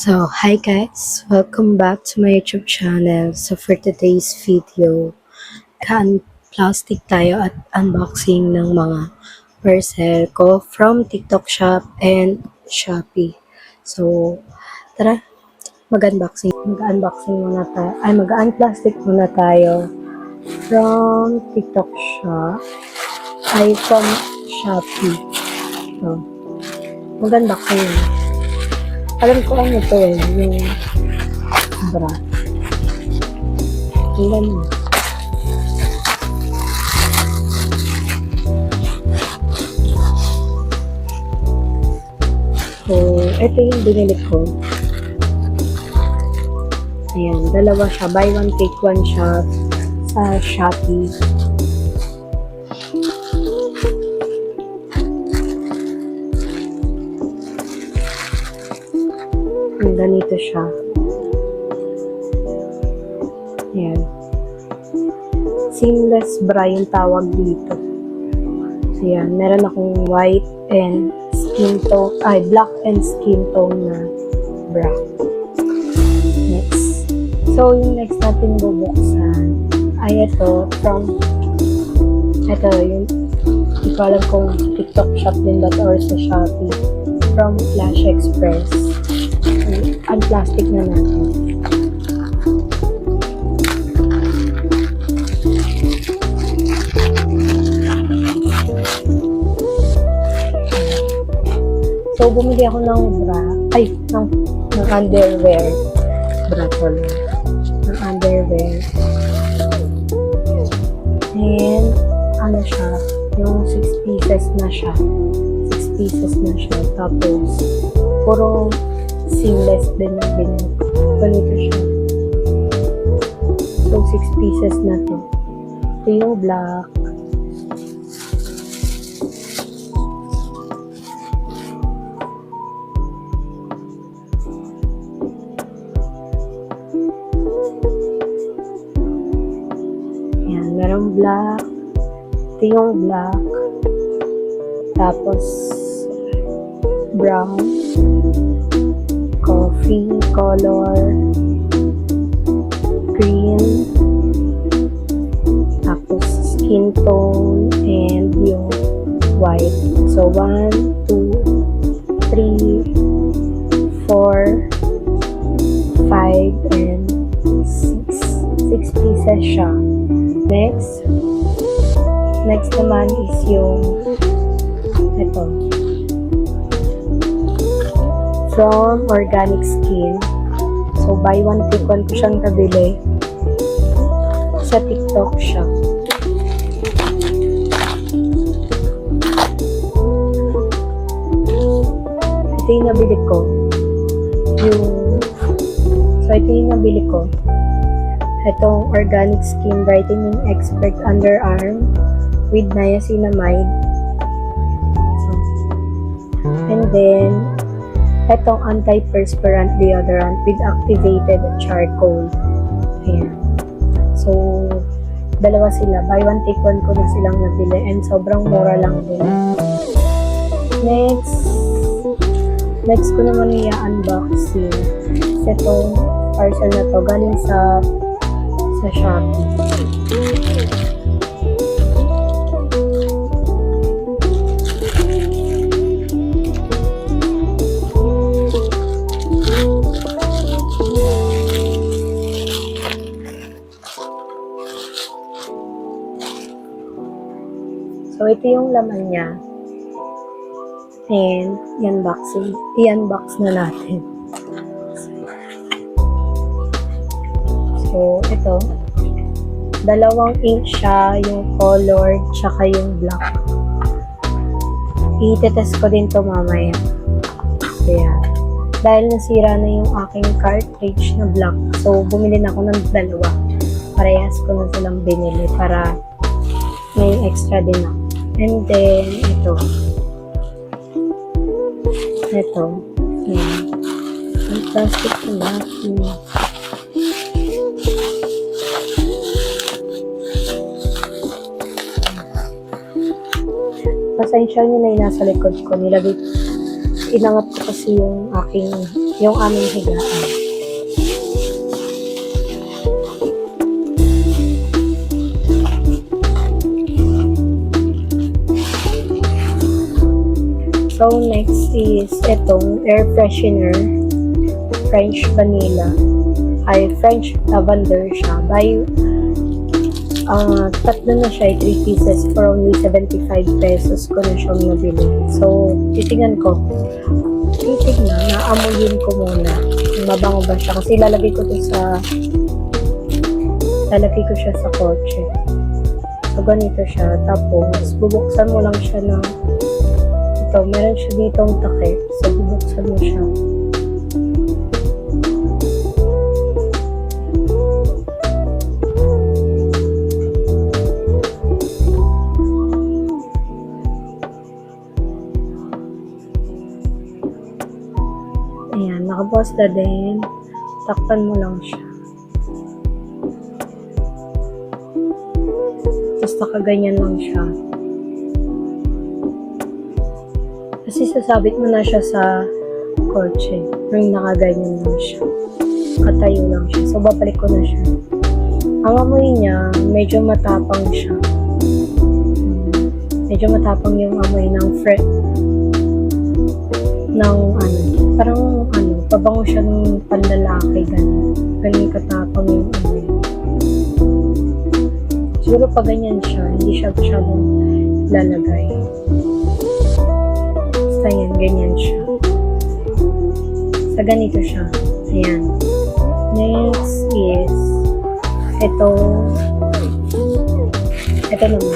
So, hi guys! Welcome back to my YouTube channel. So, for today's video, plastic tayo at unboxing ng mga parcel ko from TikTok Shop and Shopee. So, tara, mag-unboxing muna tayo. Mag-unplastic muna tayo from TikTok Shop ay from Shopee. So, mag-unboxing. Alam ko ano to yung bra. Tingnan mo. So, ito yung binili ko. Ayan, dalawa siya. Buy one, take one siya sa Shopee. Ganito siya. Ayan. Seamless bra yung tawag dito. So, ayan. Meron akong white and black and skin tone na bra. Next. So, yung next natin bubuksan ay ito yung hindi ko alam kung TikTok Shop din ba or sa Shopee. From Flash Express. Unplastic na natin. So, bumili ako ng underwear. Bra pala. Ng underwear. And, ano siya, yung 6 pieces na siya. 6 pieces na siya. Tapos, puro seamless din yung binili. Ganito siya. So, 6 pieces na to. Ito yung black. Ayan, merong black. Ito yung black. Tapos, brown. Coffee color, green, tapos skin tone, and yung white. So, 1, 2, 3, 4, 5, and 6. 6 pieces siya. Next naman is yung ito. From Organic Skin. So, buy one, take one ko siyang nabili sa TikTok Shop. Ito yung nabili ko. Ito yung nabili ko. Itong Organic Skin Brightening Expert Underarm with niacinamide. And then, itong anti-perspirant deodorant with activated charcoal. Ayan. So, dalawa sila. Buy one, take one ko na silang nabili. And sobrang mura lang din. Next ko naman i-unboxing. Itong parcel na to galing sa Shopee. So, ito yung laman niya. And, i-unbox na natin. So, ito. Dalawang ink siya, yung colored, tsaka yung black. I-test ko din to mamaya. So, yan. Dahil nasira na yung aking cartridge na black. So, bumili na ako ng dalawa. Parehas ko na silang binili para may extra din ako. And then, ito. Yan. Ang plastic na natin. Pasensya nyo na yung nasa likod ko. Inangat ko kasi yung aking yung aming higaan. So, next is itong air freshener, French vanilla, ay French lavender siya. Tatlo na siya, 3 pieces for only 75 pesos ko na siyang nabili. So, titignan ko. Naamuyin ko muna kung mabango ba siya. Kasi lalagay ko siya sa kotse. So, ganito siya. Tapos, bubuksan mo lang siya ng ito, meron siya ditong takip. So, bubuksan mo siya. Ayan, nakabukas na din. Takpan mo lang siya. Tapos nakaganyan lang siya. Kasi sasabit mo na siya sa kotse. Nung nakaganyan lang siya. Katayo lang siya. So, babalik ko na siya. Ang amoy niya, medyo matapang siya. Medyo matapang yung amoy ng parang pabango siya ng panlalaki, ganun katapang yung amoy. Siguro pag ganyan siya, hindi siya masyadong lalagay. Basta yan, ganyan siya. Sa ganito siya. Ayan. Next is ito naman.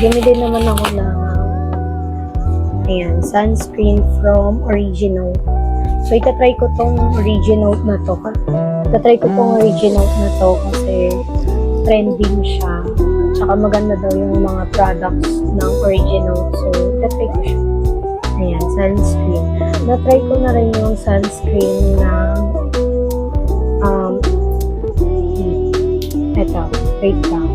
Bumili naman ako ng sunscreen from Original. So, itatry ko tong Original na to. Kasi trending siya. Tsaka maganda daw yung mga products ng Original. So, itatry ko siya. Ayan, sunscreen. Natry ko na rin yung sunscreen ng wait lang.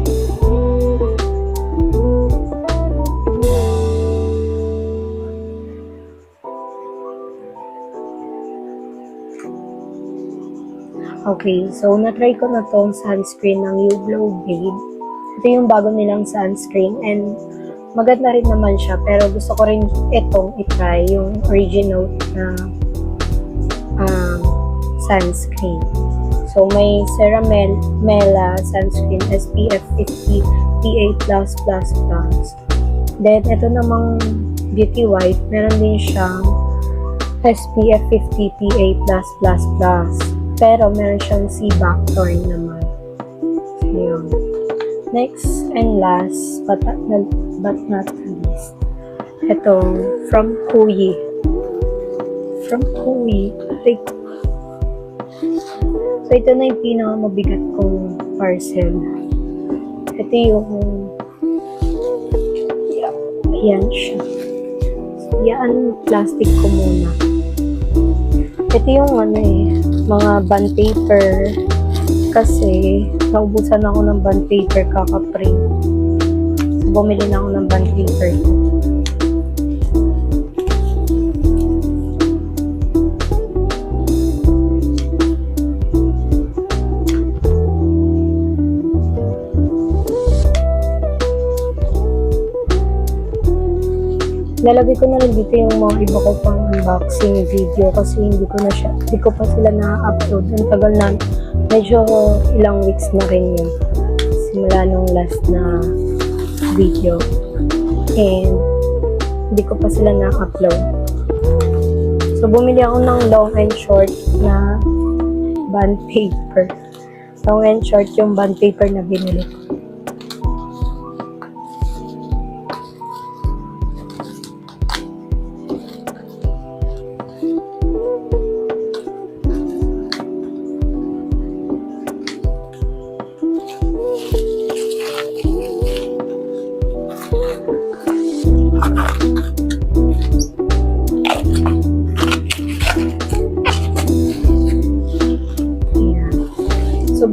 Okay, so na-try ko na tong sunscreen ng YouGlow Babe. Ito yung bago nilang sunscreen and maganda rin naman siya, pero gusto ko rin itong itry, yung Original na sunscreen. So may Ceramela sunscreen SPF 50 PA+++. Then ito namang Beauty White, meron din siyang SPF 50 PA+++. Pero meron siyang C-Bacthorn naman. So, yun. Next and last, but not least, ito, from Kuyi. Like, so, ito na yung pinakamabigat kong parcel. Ito yung, ayan siya. So, yan, plastic ko muna. Ito yung mga bond paper. Kasi, naubusan ako ng bond paper kaka-print. So, bumili na ako ng bond paper ko. Lalagay ko na rin dito yung mga iba ko pang unboxing video kasi hindi ko pa sila na-upload. Ang tagal na, medyo ilang weeks na rin yun. Simula nung last na video. And hindi ko pa sila na-upload. So, bumili ako ng long and short na bond paper. Long and short yung bond paper na binili ko.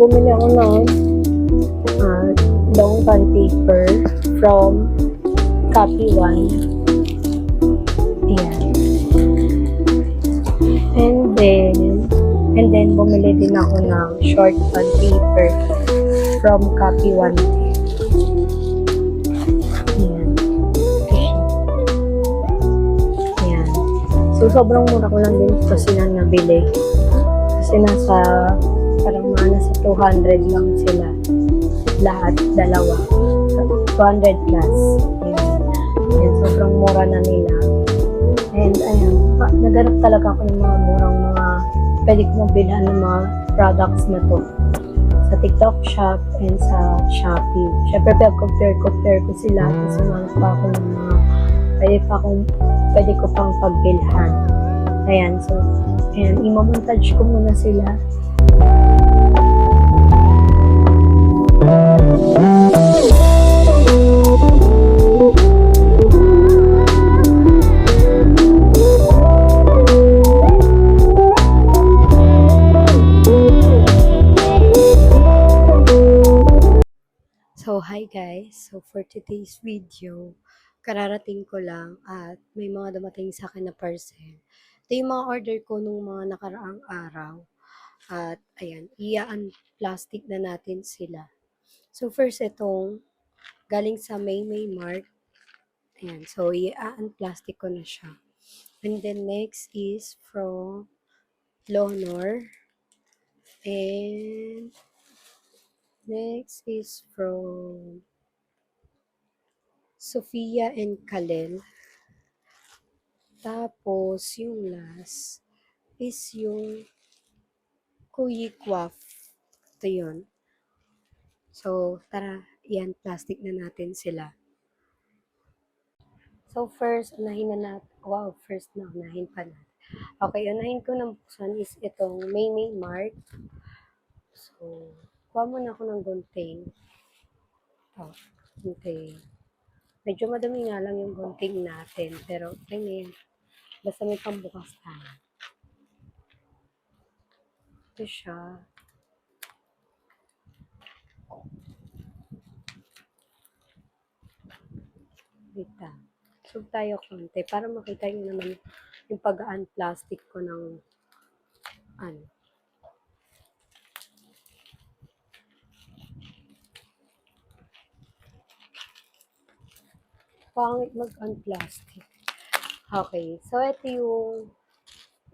bumili ako ng long bond paper from Copy One. Ayan. And then bumili din ako ng short bond paper from Copy One. Ayan. Ayan. So, sobrang mura ko lang din ito sila nabili. Kasi parang nasa 200 lang sila. Lahat, dalawa. 200 plus. Ayan, sobrang mura na nila. And ayan, naganap talaga ako ng mga murang pwede ko mabilhan ng mga products na to. Sa TikTok Shop and sa Shopee. Siyempre, compare ko sila kasi manap pa ako ng mga pwede ko pang pagbilhan. Ayan, so, ayan, imamontage ko muna sila. So, hi guys. So, for today's video, kararating ko lang at may mga dumating sa akin na parcel. Ito yung mga order ko nung mga nakaraang araw. At, ayan, plastic na natin sila. So, first itong galing sa May Mart. Ayan, so plastic ko na siya. And then next is from Lonor. And next is from Sophia and Kalel. Tapos, yung last is yung Kuyikwaf. Ito yun. So, tara, yan, plastic na natin sila. So, first, first na, unahin pa na. Okay, unahin ko ng buksan is itong May Mart. So, kuha muna ako ng gunting. Ito, gunting. Medyo madami nga lang yung gunting natin, pero ngayon, basta may pambukas tayo. Ito siya. Dito. Sub tayo konti para makita nyo naman yung pag-unplastic ko ng ano. Pangit mag-unplastic. Okay. So, ito yung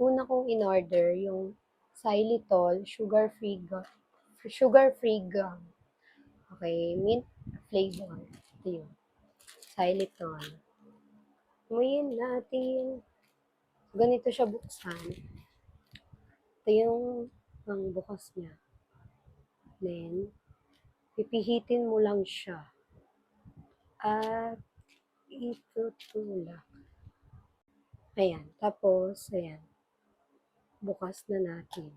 una kong in-order, yung xylitol, sugar-free gum. Okay. Mint flavor. Ito yung xylitol. Ngayon natin. Ganito siya buksan. Ito yung ang bukas niya. Then, pipihitin mo lang siya. At itutulak. Ayan. Tapos, ayan. Bukas na natin.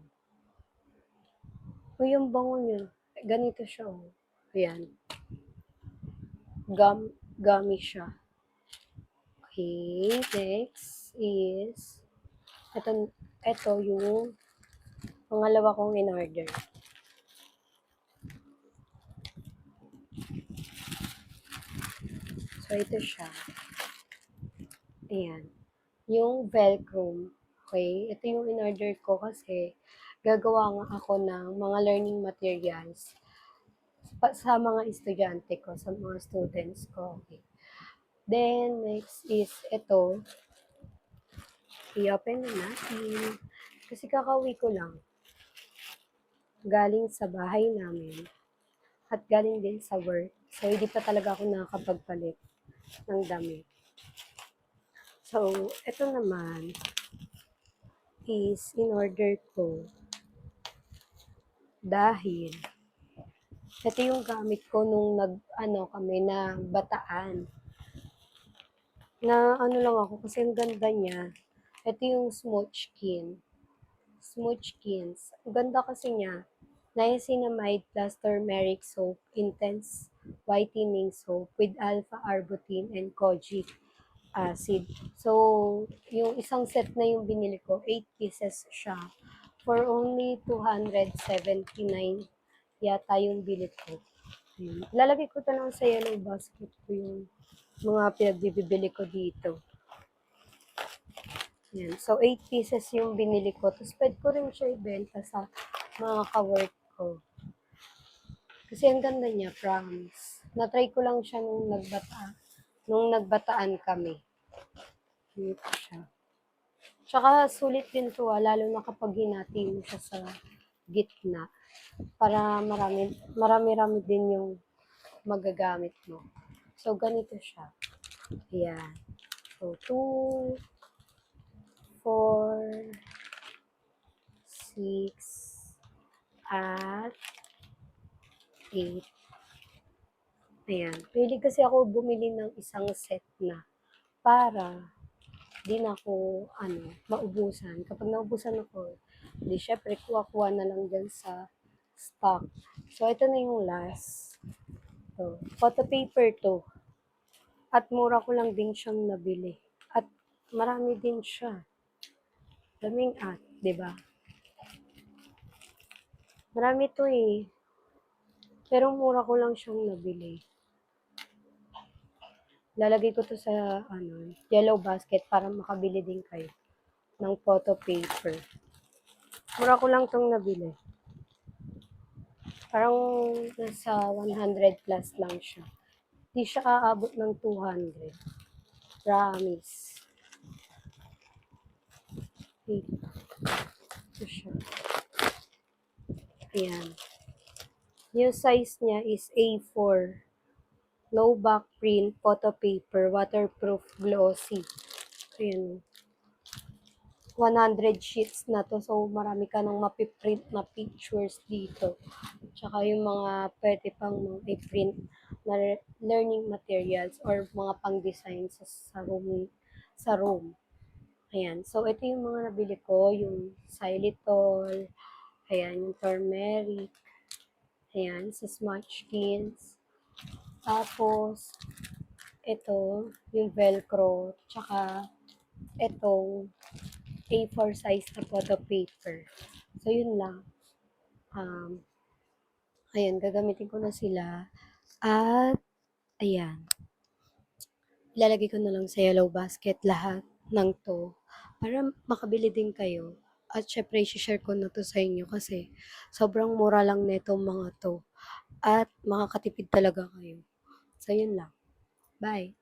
O yung bango niya, ganito siya. Oh. Ayan. Gummy siya. Okay. Next is, ito yung pangalawa kong in-order. So, ito siya. Ayan. Yung Velcro. Okay. Ito yung in-order ko kasi gagawa nga ako ng mga learning materials sa mga estudyante ko, sa mga students ko. Okay. Then, next is ito. I-open na natin. Kasi kakauwi ko lang. Galing sa bahay namin. At galing din sa work. So, hindi pa talaga ako nakakapagpalit ng damit. So, ito naman is in-order ko dahil ito yung gamit ko nung kami na bataan. Na lang ako kasi ang ganda niya. Ito yung Smoothskin. Smoothskins. Ang ganda kasi niya. Niacinamide plus turmeric soap, intense whitening soap with alpha-arbutin and kojic acid. So, yung isang set na yung binili ko, 8 pieces siya for only 279 yata yung bili ko. Ayun. Lalagay ko to lang sa yellow basket ko yung mga pinagbibili ko dito. Yan. So, 8 pieces yung binili ko. Tapos, pwede ko rin siya ibenta sa mga ka-work ko. Kasi ang ganda niya, promise. Na-try ko lang siya nung nagbataan kami. Dito siya. Tsaka, sulit din to, lalo na kapag hinati mo siya sa gitna. Para marami-rami din yung magagamit mo. So, ganito siya. Ayan. So, 2, 4, 6, at 8. Ayan. Pwede kasi ako bumili ng isang set na para di na ako, maubusan. Kapag naubusan ako, di syempre kuha-kuha na lang dyan sa stock. So, ito na yung last. To. Photo paper to. At mura ko lang din siyang nabili. At marami din siya. Daming di ba? Marami to eh. Pero mura ko lang siyang nabili. Lalagay ko to sa yellow basket para makabili din kayo ng photo paper. Mura ko lang tong nabili. Parang nasa 100 plus lang siya. Di siya aabot ng 200. Promise. Ito siya. Ayan. Yung size niya is A4. No back print, photo paper, waterproof, glossy. Ayan. 100 sheets na to. So, marami ka nang mapiprint na pictures dito. Tsaka yung mga pwede pang i-print na learning materials or mga pang-design sa room. Ayan. So, ito yung mga nabili ko. Yung xylitol. Ayan. Yung turmeric. Ayan. Sa Smudgekins. Tapos, ito. Yung velcro. Tsaka, itong A4 size na photo paper. So, yun lang. Ayan, gagamitin ko na sila. At, ayan. Ilalagay ko na lang sa yellow basket lahat ng to. Para makabili din kayo. At syempre, share ko na to sa inyo kasi sobrang mura lang nito mga to. At makakatipid talaga kayo. So, yun lang. Bye!